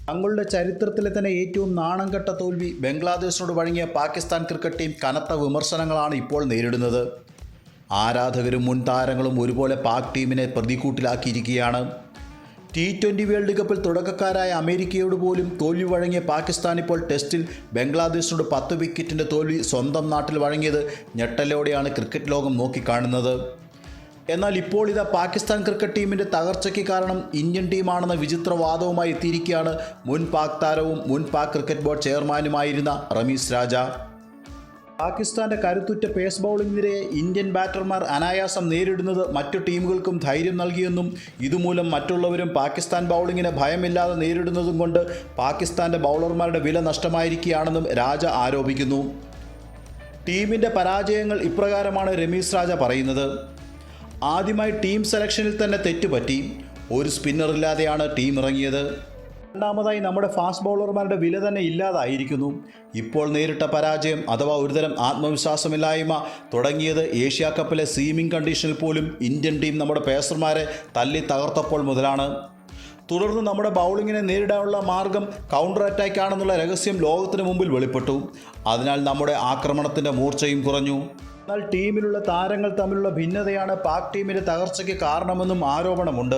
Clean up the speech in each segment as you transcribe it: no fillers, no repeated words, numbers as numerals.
തങ്ങളുടെ ചരിത്രത്തിലെ തന്നെ ഏറ്റവും നാണം കെട്ട തോൽവി ബംഗ്ലാദേശിനോട് വഴങ്ങിയ പാകിസ്ഥാൻ ക്രിക്കറ്റ് ടീം കനത്ത വിമർശനങ്ങളാണ് ഇപ്പോൾ നേരിടുന്നത്. ആരാധകരും മുൻ താരങ്ങളും ഒരുപോലെ പാക് ടീമിനെ പ്രതിക്കൂട്ടിലാക്കിയിരിക്കുകയാണ്. T20 വേൾഡ് കപ്പിൽ തുടക്കക്കാരായ അമേരിക്കയോട് പോലും തോൽവി വഴങ്ങിയ പാകിസ്ഥാൻ ഇപ്പോൾ ടെസ്റ്റിൽ ബംഗ്ലാദേശിനോട് 10 വിക്കറ്റിൻ്റെ തോൽവി സ്വന്തം നാട്ടിൽ വഴങ്ങിയത് ഞെട്ടലോടെയാണ് ക്രിക്കറ്റ് ലോകം നോക്കിക്കാണുന്നത്. എന്നാൽ ഇപ്പോൾ ഇതാ പാകിസ്ഥാൻ ക്രിക്കറ്റ് ടീമിൻ്റെ തകർച്ചയ്ക്ക് കാരണം ഇന്ത്യൻ ടീമാണെന്ന വിചിത്രവാദവുമായി എത്തിയിരിക്കുകയാണ് മുൻ പാക് താരവും മുൻ പാക് ക്രിക്കറ്റ് ബോർഡ് ചെയർമാനുമായിരുന്ന റമീസ് രാജ. പാകിസ്ഥാൻ്റെ കരുത്തുറ്റ പേസ് ബൗളിംഗ് നിരയെ ഇന്ത്യൻ ബാറ്റർമാർ അനായാസം നേരിടുന്നത് മറ്റു ടീമുകൾക്കും ധൈര്യം നൽകിയെന്നും ഇതുമൂലം മറ്റുള്ളവരും പാകിസ്ഥാൻ ബൗളിങ്ങിനെ ഭയമില്ലാതെ നേരിടുന്നതും കൊണ്ട് പാകിസ്ഥാൻ്റെ ബൗളർമാരുടെ വില നഷ്ടമായിരിക്കുകയാണെന്നും രാജ ആരോപിക്കുന്നു. ടീമിൻ്റെ പരാജയങ്ങൾ ഇപ്രകാരമാണ് റമീസ് രാജ പറയുന്നത്. ആദ്യമായി ടീം സെലക്ഷനിൽ തന്നെ തെറ്റുപറ്റി. ഒരു സ്പിന്നറില്ലാതെയാണ് ടീം ഇറങ്ങിയത്. രണ്ടാമതായി നമ്മുടെ ഫാസ്റ്റ് ബൗളർമാരുടെ വില തന്നെ ഇല്ലാതായിരിക്കുന്നു. ഇപ്പോൾ നേരിട്ട പരാജയം അഥവാ ഒരുതരം ആത്മവിശ്വാസമില്ലായ്മ തുടങ്ങിയത് ഏഷ്യ കപ്പിലെ സീമിംഗ് കണ്ടീഷനിൽ പോലും ഇന്ത്യൻ ടീം നമ്മുടെ പേസർമാരെ തല്ലി തകർത്തപ്പോൾ മുതലാണ്. തുടർന്ന് നമ്മുടെ ബൗളിങ്ങിനെ നേരിടാനുള്ള മാർഗം കൗണ്ടർ അറ്റാക്ക് ആണെന്നുള്ള രഹസ്യം ലോകത്തിന് മുമ്പിൽ വെളിപ്പെട്ടു. അതിനാൽ നമ്മുടെ ആക്രമണത്തിൻ്റെ മൂർച്ചയും കുറഞ്ഞു. എന്നാൽ ടീമിലുള്ള താരങ്ങൾ തമ്മിലുള്ള ഭിന്നതയാണ് പാക് ടീമിൻ്റെ തകർച്ചയ്ക്ക് കാരണമെന്നും ആരോപണമുണ്ട്.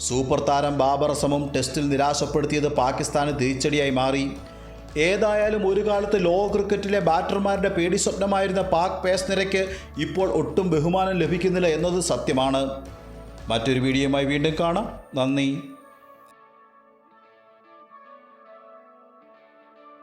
സൂപ്പർ താരം ബാബർ അസമും ടെസ്റ്റിൽ നിരാശപ്പെടുത്തിയത് പാകിസ്ഥാന് തിരിച്ചടിയായി മാറി. ഏതായാലും ഒരു കാലത്ത് ലോക ക്രിക്കറ്റിലെ ബാറ്റർമാരുടെ പേടി സ്വപ്നമായിരുന്ന പാക് പേസ് നിരയ്ക്ക് ഇപ്പോൾ ഒട്ടും ബഹുമാനം ലഭിക്കുന്നില്ല എന്നത് സത്യമാണ്. മറ്റൊരു വീഡിയോയുമായി വീണ്ടും കാണാം. നന്ദി.